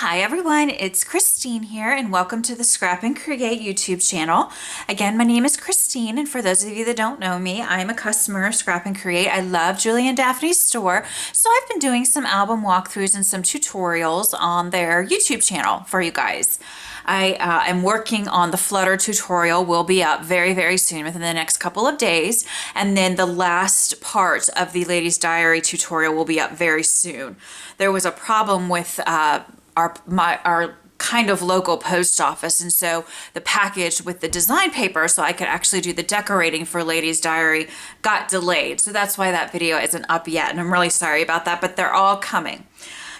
Hi everyone, it's Christine here and welcome to the Scrap and Create YouTube channel. Again, my name is Christine, and for those of you that don't know me, I'm a customer of Scrap and Create. I love Julie and Daphne's store, so I've been doing some album walkthroughs and some tutorials on their YouTube channel for you guys. I am working on the Flutter tutorial, will be up very soon within the next couple of days, and then the last part of the Ladies Diary tutorial will be up very soon. There was a problem with our kind of local post office, and so the package with the design paper so I could actually do the decorating for Ladies Diary got delayed. So that's why that video isn't up yet, and I'm really sorry about that, but they're all coming.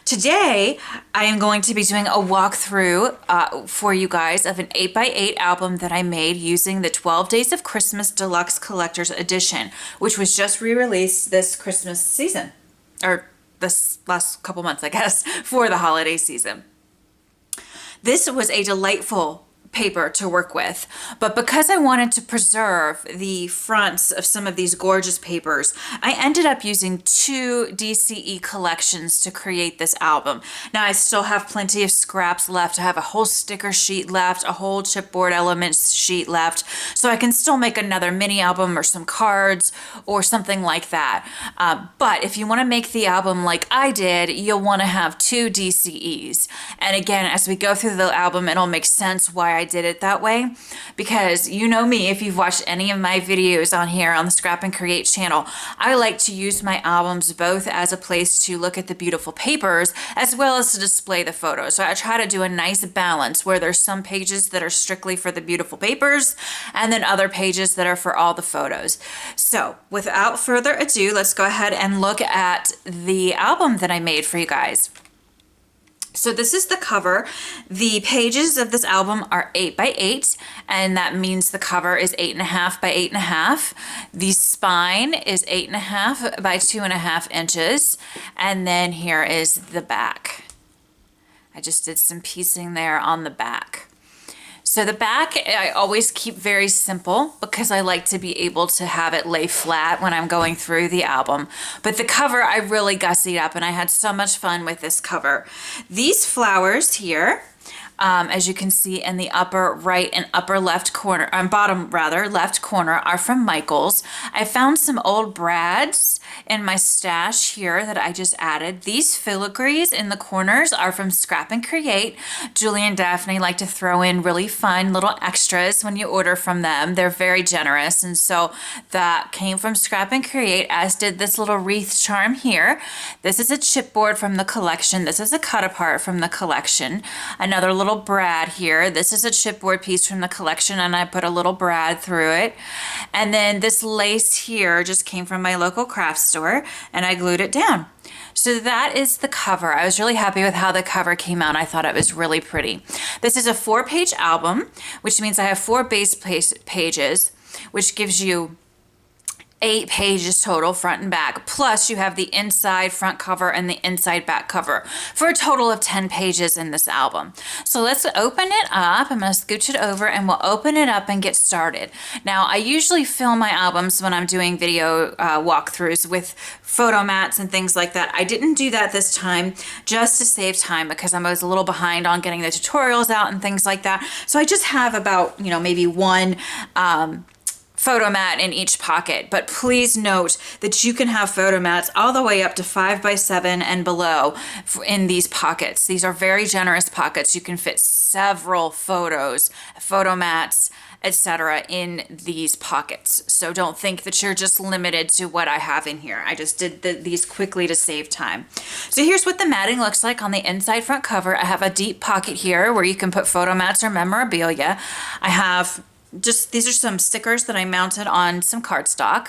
Today, I am going to be doing a walkthrough for you guys of an 8x8 album that I made using the 12 Days of Christmas Deluxe Collector's Edition, which was just re-released this Christmas season, or this last couple months, I guess, for the holiday season. This was a delightful paper to work with, but because I wanted to preserve the fronts of some of these gorgeous papers, I ended up using two DCE collections to create this album. Now I still have plenty of scraps left. I have a whole sticker sheet left, a whole chipboard elements sheet left, so I can still make another mini album or some cards or something like that. But if you want to make the album like I did, you'll want to have two DCEs. And again, as we go through the album, it'll make sense why I did it that way, because you know me, if you've watched any of my videos on here on the Scrap and Create channel, I like to use my albums both as a place to look at the beautiful papers as well as to display the photos. So I try to do a nice balance where there's some pages that are strictly for the beautiful papers and then other pages that are for all the photos. So without further ado, let's go ahead and look at the album that I made for you guys. So this is the cover. The pages of this album are 8x8, and that means the cover is 8.5 by 8.5. The spine is 8.5 by 2.5 inches. And then here is the back. I just did some piecing there on the back. So the back, I always keep very simple because I like to be able to have it lay flat when I'm going through the album. But the cover, I really gussied up, and I had so much fun with this cover. These flowers here, as you can see in the upper right and upper left corner, bottom rather, left corner, are from Michaels. I found some old Brads in my stash here that I just added. These filigrees in the corners are from Scrap and Create. Julie and Daphne like to throw in really fun little extras when you order from them. They're very generous, and so that came from Scrap and Create, as did this little wreath charm here. This is a chipboard from the collection. This is a cut apart from the collection. Another little Brad here. This is a chipboard piece from the collection, and I put a little Brad through it. And then this lace here just came from my local craft store, and I glued it down. So that is the cover. I was really happy with how the cover came out. I thought it was really pretty. This is a 4-page album, which means I have 4 base pages, which gives you 8 pages total, front and back, plus you have the inside front cover and the inside back cover for a total of 10 pages in this album. So let's open it up. I'm going to scooch it over and we'll open it up and get started. Now, I usually film my albums when I'm doing video walkthroughs with photo mats and things like that. I didn't do that this time just to save time because I was a little behind on getting the tutorials out and things like that. So I just have about, maybe one photo mat in each pocket, but please note that you can have photo mats all the way up to 5x7 and below in these pockets. These are very generous pockets. You can fit several photos, photo mats, etc. in these pockets. So don't think that you're just limited to what I have in here. I just did these quickly to save time. So here's what the matting looks like on the inside front cover. I have a deep pocket here where you can put photo mats or memorabilia. I have these are some stickers that I mounted on some cardstock.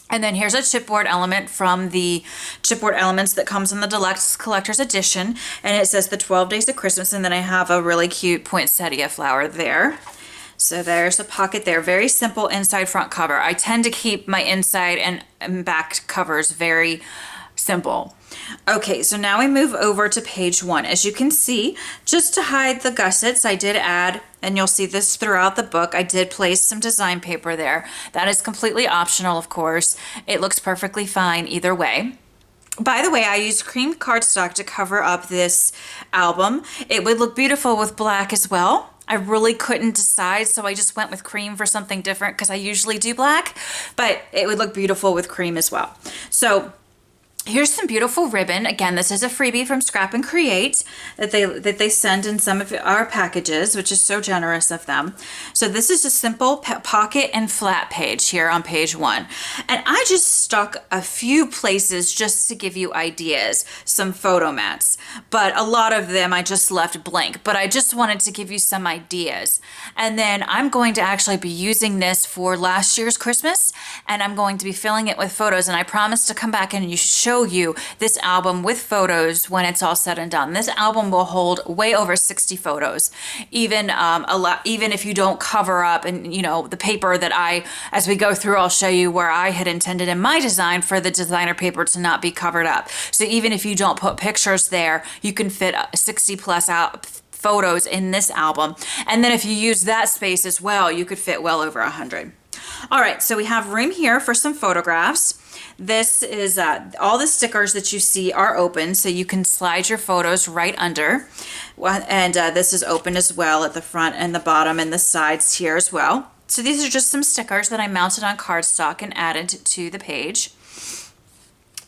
And then here's a chipboard element from the chipboard elements that comes in the Deluxe Collector's Edition. And it says the 12 Days of Christmas. And then I have a really cute poinsettia flower there. So there's a pocket there. Very simple inside front cover. I tend to keep my inside and back covers very simple. Okay, so now we move over to page 1. As you can see, just to hide the gussets, I did add, and you'll see this throughout the book, I did place some design paper there. That is completely optional, of course. It looks perfectly fine either way. By the way, I used cream cardstock to cover up this album. It would look beautiful with black as well. I really couldn't decide, so I just went with cream for something different because I usually do black, but it would look beautiful with cream as well. So here's some beautiful ribbon. Again, this is a freebie from Scrap and Create that they send in some of our packages, which is so generous of them. So this is a simple pocket and flat page here on page 1. And I just stuck a few places just to give you ideas, some photo mats, but a lot of them I just left blank, but I just wanted to give you some ideas. And then I'm going to actually be using this for last year's Christmas, and I'm going to be filling it with photos, and I promise to come back and show you this album with photos when it's all said and done. This album will hold way over 60 photos, even even if you don't cover up, and you know, the paper that as we go through, I'll show you where I had intended in my design for the designer paper to not be covered up. So even if you don't put pictures there, you can fit 60 plus out photos in this album. And then if you use that space as well, you could fit well over 100. All right, so we have room here for some photographs. This is all the stickers that you see are open, so you can slide your photos right under. And this is open as well at the front and the bottom and the sides here as well. So these are just some stickers that I mounted on cardstock and added to the page.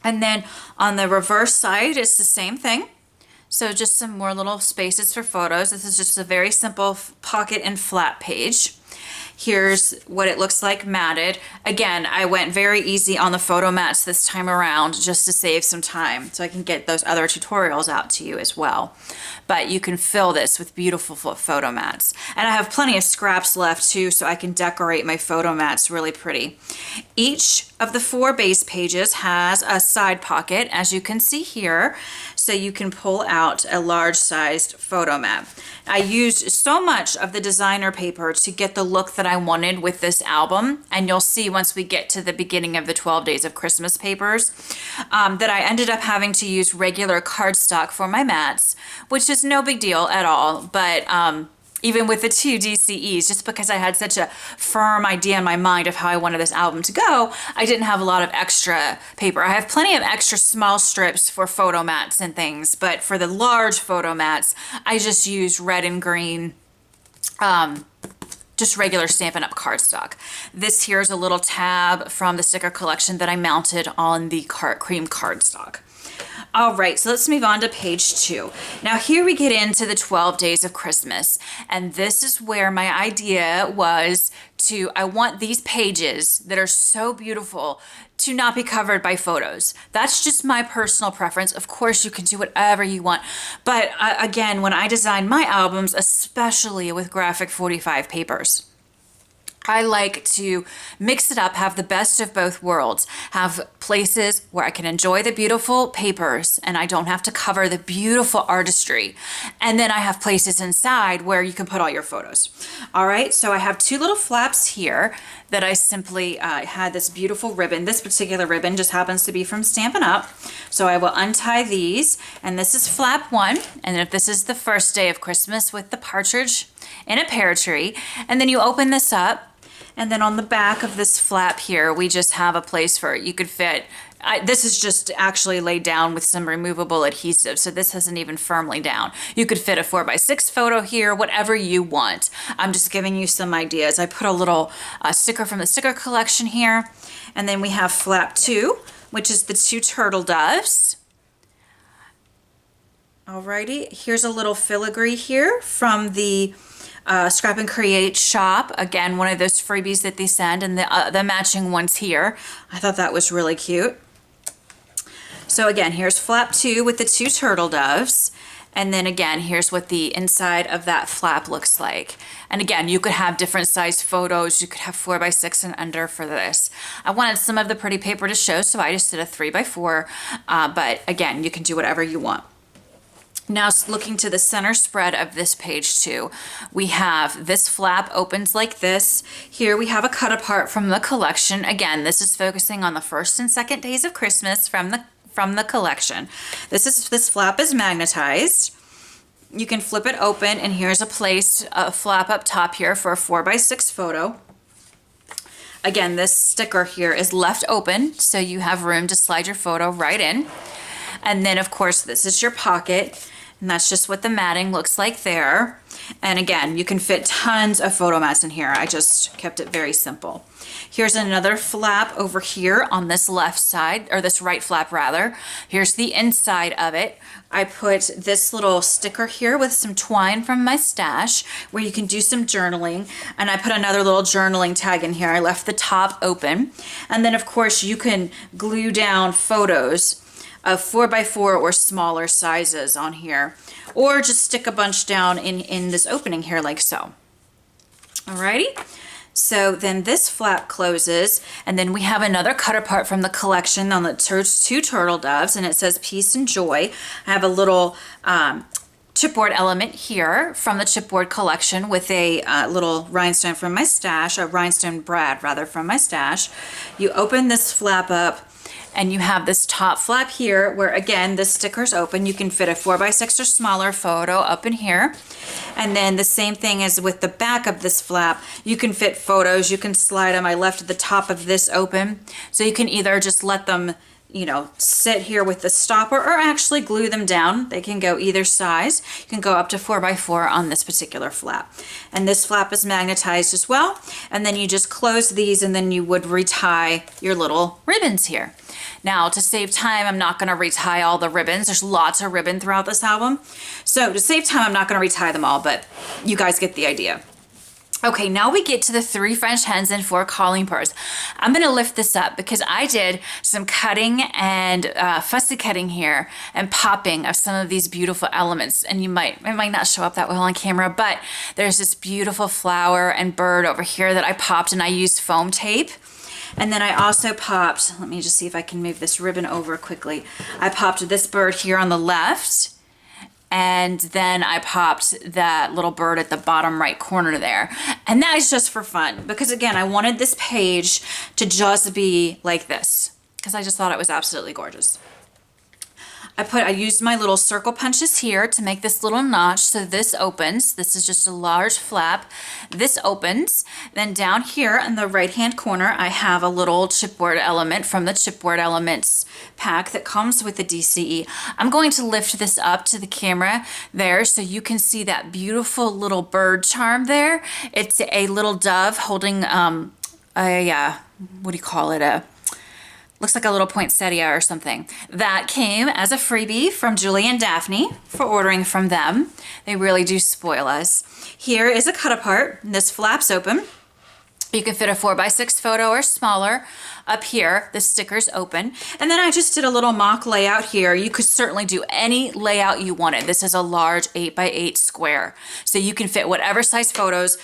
And then on the reverse side, it's the same thing. So just some more little spaces for photos. This is just a very simple pocket and flat page. Here's what it looks like matted. Again, I went very easy on the photo mats this time around just to save some time so I can get those other tutorials out to you as well. But you can fill this with beautiful photo mats. And I have plenty of scraps left too, so I can decorate my photo mats really pretty. Each of the 4 base pages has a side pocket, as you can see here, so you can pull out a large sized photo mat. I used so much of the designer paper to get the look that I wanted with this album, and you'll see once we get to the beginning of the 12 Days of Christmas papers that I ended up having to use regular cardstock for my mats, which is no big deal at all, but even with the 2 DCEs, just because I had such a firm idea in my mind of how I wanted this album to go, I didn't have a lot of extra paper. I have plenty of extra small strips for photo mats and things, but for the large photo mats, I just used red and green, just regular Stampin' Up! Cardstock. This here is a little tab from the sticker collection that I mounted on the cream cardstock. All right, so let's move on to page 2. Now here we get into the 12 Days of Christmas, and this is where my idea was I want these pages that are so beautiful to not be covered by photos. That's just my personal preference. Of course, you can do whatever you want. But again, when I design my albums, especially with graphic 45 papers, I like to mix it up, have the best of both worlds, have places where I can enjoy the beautiful papers and I don't have to cover the beautiful artistry. And then I have places inside where you can put all your photos. All right, so I have 2 little flaps here that I simply had this beautiful ribbon. This particular ribbon just happens to be from Stampin' Up! So I will untie these, and this is flap 1, and if this is the first day of Christmas with the partridge in a pear tree, and then you open this up, and then on the back of this flap here, we just have a place for it. You could fit, this is just actually laid down with some removable adhesive, so this isn't even firmly down. You could fit a 4x6 photo here, whatever you want. I'm just giving you some ideas. I put a little sticker from the sticker collection here, and then we have flap 2, which is the 2 turtle doves. Alrighty, here's a little filigree here from the Scrap and Create shop. Again, one of those freebies that they send, and the matching ones here. I thought that was really cute. So again, here's flap 2 with the 2 turtle doves. And then again, here's what the inside of that flap looks like. And again, you could have different size photos. You could have 4x6 and under for this. I wanted some of the pretty paper to show, so I just did a 3x4. But again, you can do whatever you want. Now looking to the center spread of this page 2, we have this flap opens like this. Here we have a cut apart from the collection. Again, this is focusing on the 1st and 2nd days of Christmas from the collection. This flap is magnetized. You can flip it open, and here's a flap up top here for a 4x6 photo. Again, this sticker here is left open, so you have room to slide your photo right in. And then of course this is your pocket, and that's just what the matting looks like there. And again, you can fit tons of photo mats in here. I just kept it very simple. Here's another flap over here on this left side, or this right flap rather. Here's the inside of it. I put this little sticker here with some twine from my stash where you can do some journaling. And I put another little journaling tag in here. I left the top open. And then of course you can glue down photos of 4x4 or smaller sizes on here, or just stick a bunch down in this opening here like so. Alrighty. So then this flap closes, and then we have another cut apart from the collection on the two turtle doves, and it says peace and joy. I have a little chipboard element here from the chipboard collection with a little rhinestone from my stash, a rhinestone brad rather from my stash. You open this flap up, and you have this top flap here where again the sticker's open. You can fit a 4x6 or smaller photo up in here. And then the same thing as with the back of this flap, you can fit photos, you can slide them. I left the top of this open, so you can either just let them, you know, sit here with the stopper or actually glue them down. They can go either size. You can go up to 4x4 on this particular flap. And this flap is magnetized as well. And then you just close these, and then you would retie your little ribbons here. Now, to save time, I'm not going to retie all the ribbons. There's lots of ribbon throughout this album. So to save time, I'm not going to retie them all, but you guys get the idea. Okay, now we get to the 3 French hens and 4 calling birds. I'm going to lift this up because I did some cutting and fussy cutting here and popping of some of these beautiful elements. And it might not show up that well on camera, but there's this beautiful flower and bird over here that I popped, and I used foam tape. And then I also popped, let me just see if I can move this ribbon over quickly. I popped this bird here on the left, and then I popped that little bird at the bottom right corner there. And that is just for fun, because again, I wanted this page to just be like this, because I just thought it was absolutely gorgeous. I used my little circle punches here to make this little notch, so this opens. This is just a large flap. This opens. Then down here in the right hand corner, I have a little chipboard element from the Chipboard Elements pack that comes with the DCE. I'm going to lift this up to the camera there so you can see that beautiful little bird charm there. It's a little dove holding what do you call it? Looks like a little poinsettia or something. That came as a freebie from Julie and Daphne for ordering from them. They really do spoil us. Here is a cut apart. This flap's open. You can fit a 4x6 photo or smaller. Up here, the sticker's open. And then I just did a little mock layout here. You could certainly do any layout you wanted. This is a large 8x8 square. So you can fit whatever size photos,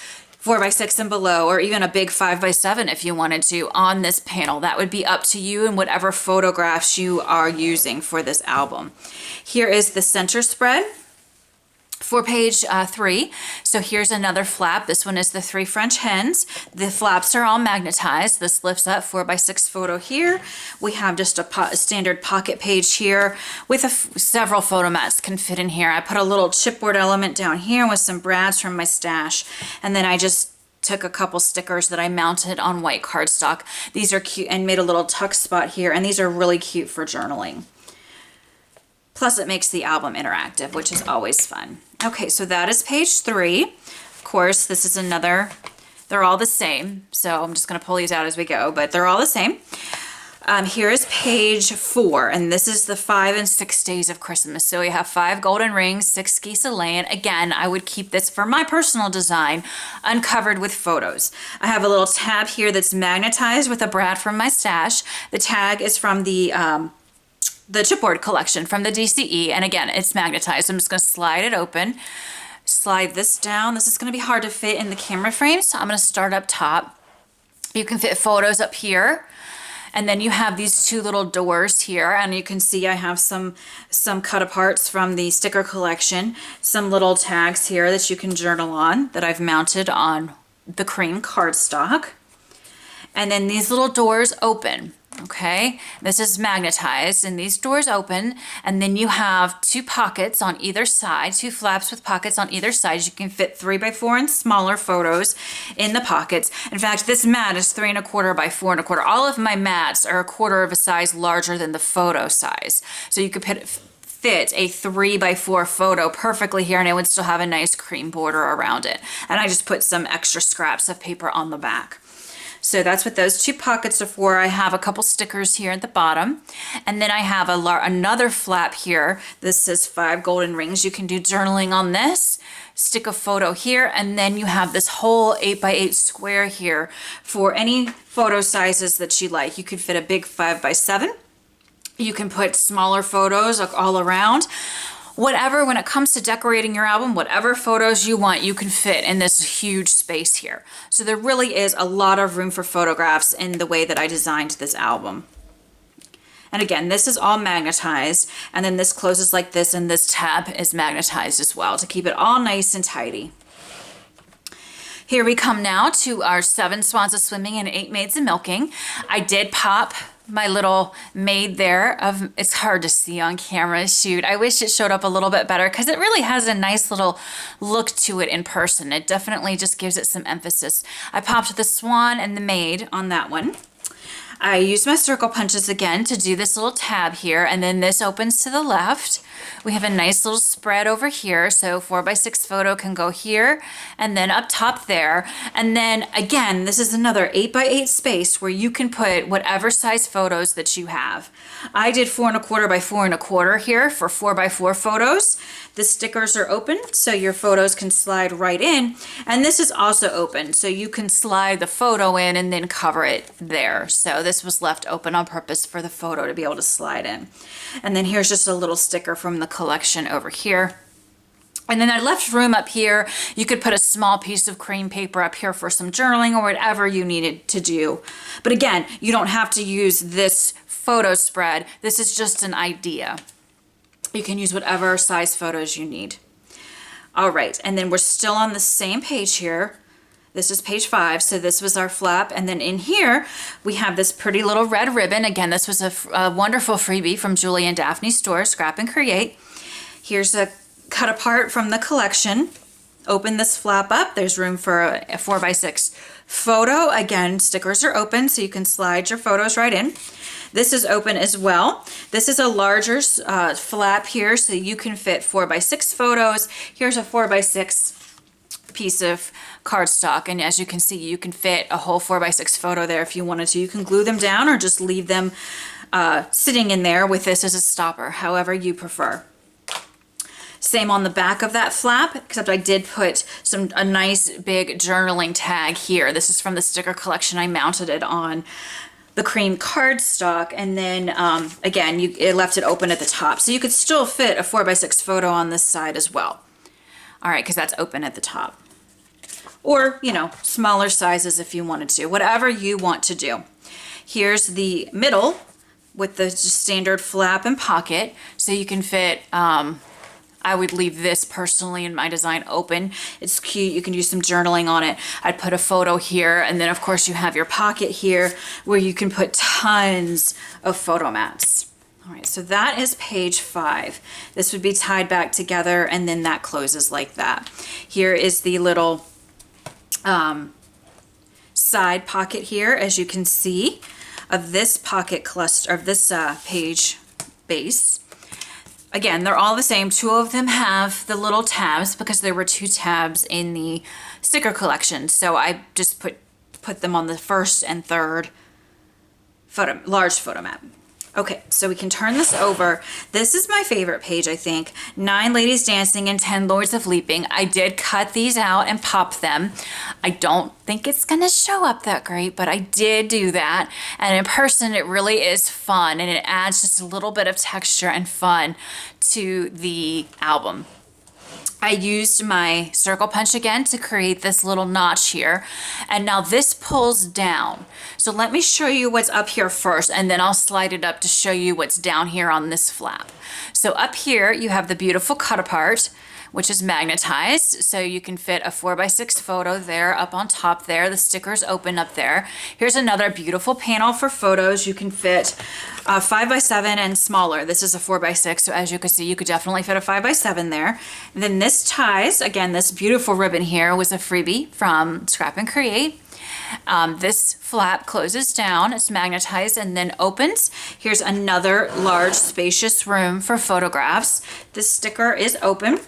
4x6 and below, or even a big 5x7 if you wanted to on this panel. That would be up to you and whatever photographs you are using for this album. Here is the center spread for page 3. So here's another flap. This one is the 3 French hens. The flaps are all magnetized. This lifts up 4x6 photo here. We have just a standard pocket page here with several photo mats can fit in here. I put a little chipboard element down here with some brads from my stash, and then I just took a couple stickers that I mounted on white cardstock. These are cute, and made a little tuck spot here, and these are really cute for journaling. Plus it makes the album interactive, which is always fun. Okay, so that is page 3. Of course, this is another, they're all the same. So I'm just gonna pull these out as we go, but they're all the same. Here is page 4, and this is the 5 and 6 days of Christmas. So we have 5 golden rings, 6 geese a-laying. Again, I would keep this for my personal design uncovered with photos. I have a little tab here that's magnetized with a brad from my stash. The tag is from the chipboard collection from the DCE, and again, it's magnetized. I'm just going to slide it open, slide this down. This is going to be hard to fit in the camera frame, so I'm going to start up top. You can fit photos up here, and then you have these 2 little doors here, and you can see I have some cut aparts from the sticker collection, some little tags here that you can journal on that I've mounted on the cream cardstock. And then these little doors open. Okay, this is magnetized and these doors open, and then you have two pockets on either side, two flaps with pockets on either side. You can fit 3x4 and smaller photos in the pockets. In fact, this mat is 3¼ by 4¼ All of my mats are 1/4 of a size larger than the photo size. So you could fit a 3x4 photo perfectly here, and it would still have a nice cream border around it. And I just put some extra scraps of paper on the back. So that's what those two pockets are for. I have a couple stickers here at the bottom. And then I have another flap here. This says 5 golden rings. You can do journaling on this, stick a photo here, and then you have this whole 8x8 square here for any photo sizes that you like. You could fit a big 5x7. You can put smaller photos all around. Whatever, when it comes to decorating your album, whatever photos you want, you can fit in this huge space here. So there really is a lot of room for photographs in the way that I designed this album. And again, this is all magnetized, and then this closes like this, and this tab is magnetized as well to keep it all nice and tidy. Here we come now to our 7 swans of swimming and 8 maids of milking. I did pop my little maid there. It's hard to see on camera, shoot. I wish it showed up a little bit better because it really has a nice little look to it in person. It definitely just gives it some emphasis. I popped the swan and the maid on that one. I used my circle punches again to do this little tab here, and then this opens to the left. We have a nice little spread over here, so 4x6 photo can go here and then up top there. And then again, this is another 8x8 space where you can put whatever size photos that you have. I did 4¼ by 4¼ here for 4x4 photos. The stickers are open, so your photos can slide right in. And this is also open, so you can slide the photo in and then cover it there. So this was left open on purpose for the photo to be able to slide in. And then here's just a little sticker from the collection over here. And then I left room up here. You could put a small piece of cream paper up here for some journaling or whatever you needed to do. But again, you don't have to use this photo spread. This is just an idea. You can use whatever size photos you need. All right, and then we're still on the same page here. This is page 5, so this was our flap. And then in here, we have this pretty little red ribbon. Again, this was a wonderful freebie from Julie and Daphne Store, Scrap and Create. Here's a cut apart from the collection. Open this flap up. There's room for a 4x6 photo. Again, stickers are open, so you can slide your photos right in. This is open as well. This is a larger flap here, so you can fit 4x6 photos. Here's a 4x6 piece of cardstock, and as you can see, you can fit a whole 4x6 photo there if you wanted to. You can glue them down or just leave them sitting in there with this as a stopper, however you prefer. Same on the back of that flap, except I did put a nice big journaling tag here. This is from the sticker collection. I mounted it on the cream cardstock, and then again, it left it open at the top. So you could still fit a 4x6 photo on this side as well. All right, because that's open at the top. Or, you know, smaller sizes if you wanted to, whatever you want to do. Here's the middle with the just standard flap and pocket. So you can fit, I would leave this personally in my design open. It's cute. You can do some journaling on it. I'd put a photo here, and then of course you have your pocket here where you can put tons of photo mats. All right, so that is page 5. This would be tied back together, and then that closes like that. Here is the little side pocket here, as you can see, of this pocket cluster, of this page base. Again, they're all the same. 2 of them have the little tabs because there were 2 tabs in the sticker collection. So I just put them on the first and third large photo mat. Okay, so we can turn this over. This is my favorite page, I think. 9 ladies dancing and 10 lords of leaping. I did cut these out and pop them. I don't think it's gonna show up that great, but I did do that. And in person, it really is fun, and it adds just a little bit of texture and fun to the album. I used my circle punch again to create this little notch here. And now this pulls down. So let me show you what's up here first, and then I'll slide it up to show you what's down here on this flap. So up here you have the beautiful cut apart, which is magnetized. So you can fit a 4x6 photo there up on top there. The stickers open up there. Here's another beautiful panel for photos. You can fit 5x7 and smaller. This is a 4x6. So as you can see, you could definitely fit a 5x7 there. And then this ties, again, this beautiful ribbon here was a freebie from Scrap and Create. This flap closes down, it's magnetized and then opens. Here's another large spacious room for photographs. This sticker is open,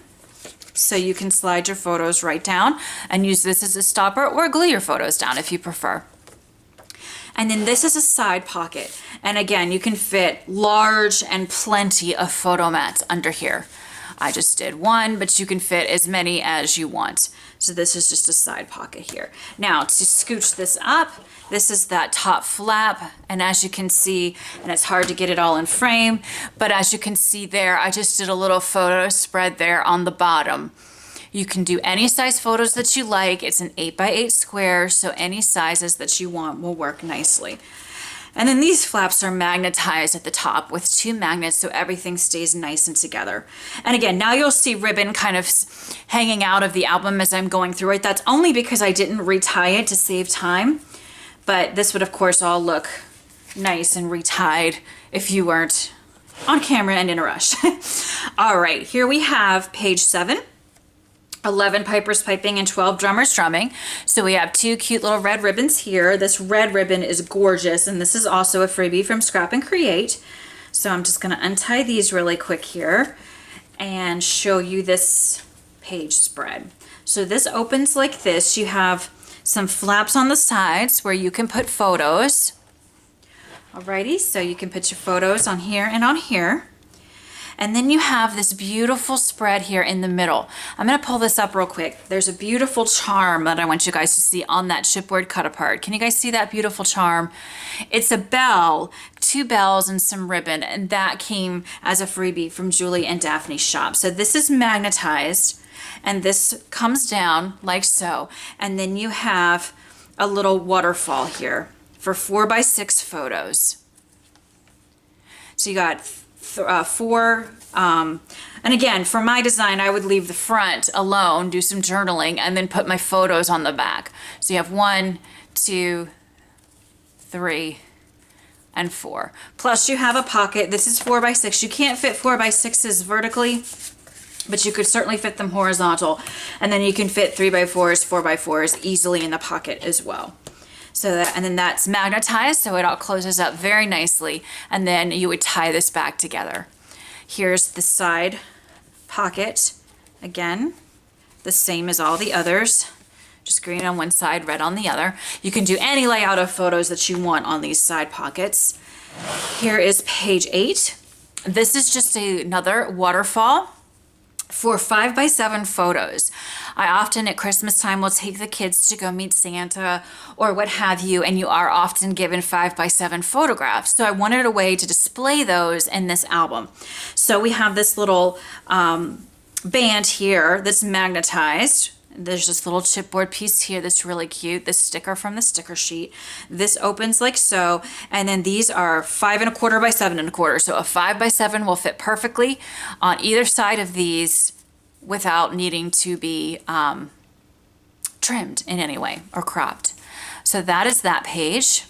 so you can slide your photos right down and use this as a stopper or glue your photos down if you prefer. And then this is a side pocket. And again, you can fit large and plenty of photo mats under here. I just did one, but you can fit as many as you want. So this is just a side pocket here. Now to scooch this up, this is that top flap. And as you can see, and it's hard to get it all in frame, but as you can see there, I just did a little photo spread there on the bottom. You can do any size photos that you like. It's an 8x8 square, so any sizes that you want will work nicely. And then these flaps are magnetized at the top with 2 magnets, so everything stays nice and together. And again, now you'll see ribbon kind of hanging out of the album as I'm going through it. That's only because I didn't retie it to save time. But this would, of course, all look nice and retied if you weren't on camera and in a rush. All right, here we have page 7. 11 pipers piping and 12 drummers drumming. So we have 2 cute little red ribbons here. This red ribbon is gorgeous, and this is also a freebie from Scrap and Create. So I'm just going to untie these really quick here and show you this page spread. So this opens like this. You have some flaps on the sides where you can put photos. Alrighty, so you can put your photos on here and on here. And then you have this beautiful spread here in the middle. I'm gonna pull this up real quick. There's a beautiful charm that I want you guys to see on that chipboard cut apart. Can you guys see that beautiful charm? It's a bell, 2 bells and some ribbon, and that came as a freebie from Julie and Daphne's shop. So this is magnetized, and this comes down like so. And then you have a little waterfall here for 4x6 photos. So you got 4, and again, for my design, I would leave the front alone, do some journaling, and then put my photos on the back. So you have 1, 2, 3, and 4. Plus you have a pocket. This is 4x6. You can't fit 4x6s vertically, but you could certainly fit them horizontal. And then you can fit 3x4s, 4x4s easily in the pocket as well. So that, and then that's magnetized, so it all closes up very nicely, and then you would tie this back together. Here's the side pocket, again, the same as all the others, just green on one side, red on the other. You can do any layout of photos that you want on these side pockets. Here is page 8. This is just another waterfall for 5x7 photos. I often at Christmas time will take the kids to go meet Santa or what have you, and you are often given 5x7 photographs. So I wanted a way to display those in this album. So we have this little band here that's magnetized. There's this little chipboard piece here that's really cute. This sticker from the sticker sheet. This opens like so, and then these are 5 1/4 by 7 1/4. So a 5x7 will fit perfectly on either side of these without needing to be trimmed in any way or cropped. So that is that page.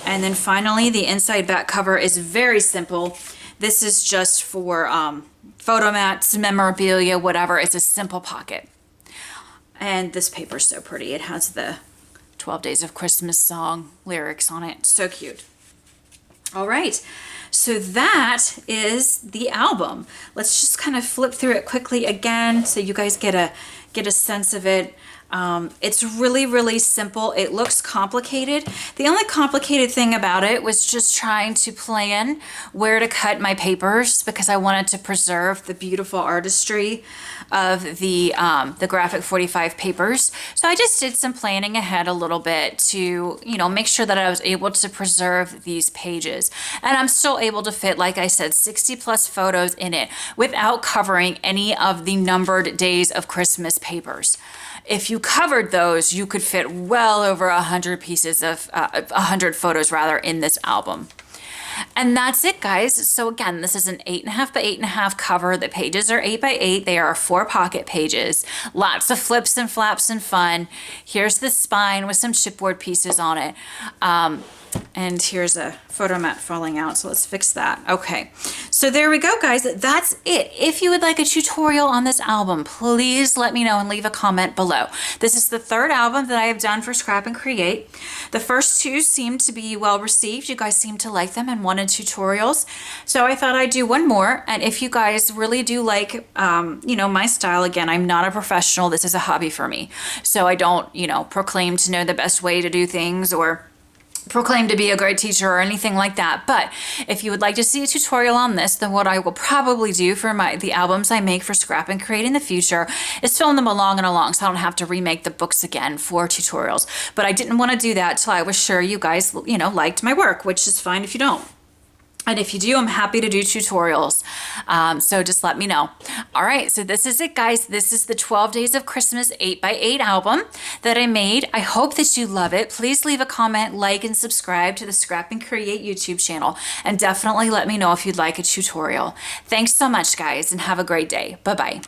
And then finally, the inside back cover is very simple. This is just for photo mats, memorabilia, whatever. It's a simple pocket. And this paper is so pretty. It has the 12 Days of Christmas song lyrics on it. So cute. All right, so that is the album. Let's just kind of flip through it quickly again so you guys get a sense of it. It's really, really simple. It looks complicated. The only complicated thing about it was just trying to plan where to cut my papers because I wanted to preserve the beautiful artistry of the Graphic 45 papers. So I just did some planning ahead a little bit to, make sure that I was able to preserve these pages. And I'm still able to fit, like I said, 60 plus photos in it without covering any of the numbered days of Christmas papers. If you covered those, you could fit well over 100 pieces of, 100 photos rather, in this album. And that's it, guys. So again, this is an 8.5 by 8.5 cover. The pages are 8 by 8. They are 4 pocket pages. Lots of flips and flaps and fun. Here's the spine with some chipboard pieces on it. And here's a photo mat falling out, so let's fix that. Okay, so there we go, guys. That's it. If you would like a tutorial on this album, please let me know and leave a comment below. This is the third album that I have done for Scrap and Create. The first two seemed to be well received. You guys seemed to like them and wanted tutorials, so I thought I'd do one more. And if you guys really do like, my style, again, I'm not a professional. This is a hobby for me, so I don't, proclaim to know the best way to do things or proclaim to be a great teacher or anything like that. But if you would like to see a tutorial on this, then what I will probably do for the albums I make for Scrap and Create in the future is film them along and along, so I don't have to remake the books again for tutorials. But I didn't want to do that till I was sure you guys, liked my work, which is fine if you don't. And if you do, I'm happy to do tutorials. So just let me know. All right, so this is it, guys. This is the 12 Days of Christmas 8 by 8 album that I made. I hope that you love it. Please leave a comment, like, and subscribe to the Scrap and Create YouTube channel. And definitely let me know if you'd like a tutorial. Thanks so much, guys, and have a great day. Bye-bye.